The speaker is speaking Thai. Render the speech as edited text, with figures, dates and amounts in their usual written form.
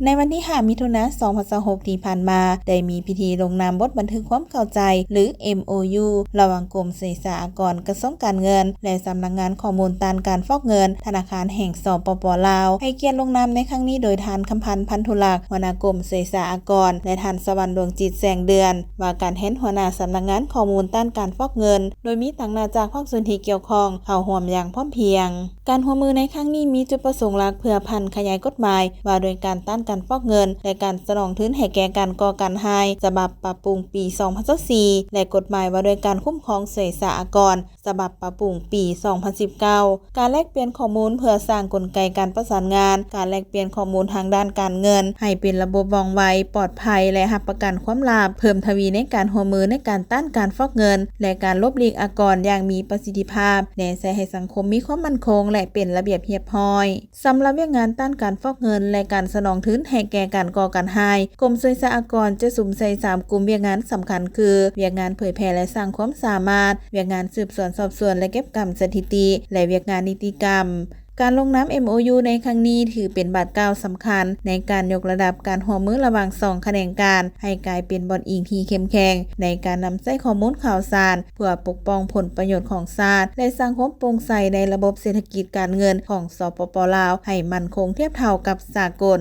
ในวันที่ 5 มิถุนายน 2026 ที่ผ่านมาได้มีพิธีลงนามบทบันทึกความเข้าใจหรือ MOU ระหว่างกรมศึกษากรกระทรวงการเงินและสำนักงานข้อมูลต้านการฟอกเงินธนาคารแห่งสปป.ลาวให้เกียรติลงนามในครั้งนี้โดยท่านคำพันธ์พันธุลักษณ์หัวหน้ากรมศึกษากรและท่านสวรรค์ดวงจิตแสงเดือนว่าการแทนหัวหน้าสำนักงานข้อมูลต้านการฟอกเงินโดยมีต่างหน้าจากภาคส่วนที่เกี่ยวข้องเข้าร่วมอย่างพร้อมเพรียงการร่วมมือในครั้งนี้มีจุดประสงค์หลักเพื่อพันขยายกฎหมายว่าโดยการต้านการฟอกเงินและการสนองทุนให้แก่การก่อการร้ายฉบับปรับปรุงปี 2024และกฎหมายว่าโดยการคุ้มครองศึกษากรฉบับปรับปรุงปี 2019 การแลกเปลี่ยนข้อมูลเพื่อสร้างกลไกการประสานงานการแลกเปลี่ยนข้อมูลทางด้านการเงินให้เป็นระบบว่องไวปลอดภัยและรับประกันความลับเพิ่มทวีในการร่วมมือในการต้านการฟอกเงินและการลบหลีกอากรอย่างมีประสิทธิภาพและใช้ให้สังคมมีความมั่นคงและเป็นระเบียบเรียบร้อยสำหรับเวียกงานต้านการฟอกเงินและการสนองทุนให้แก่การก่อการร้ายกรมศึกษากรจะสุ่มใส่3กลุ่มเวียกงานสำคัญคือเวียกงานเผยแพร่และสร้างความสามารถเวียกงานสืบสวนสอบสวนและเก็บกรรมสถิติและเวียกงานนิติกรรมการลงนาม MOU ในครั้งนี้ถือเป็นบาทก้าวสำคัญในการยกระดับการร่วมมือระหว่าง2แขนงการให้กลายเป็นบอนอิงที่เข้มแข็งในการนำใช้ข้อมูลข่าวสารเพื่อปกป้องผลประโยชน์ของชาติและสร้างความโปร่งใสในระบบเศรษฐกิจการเงินของสปป.ลาวให้มั่นคงเทียบเท่ากับสากล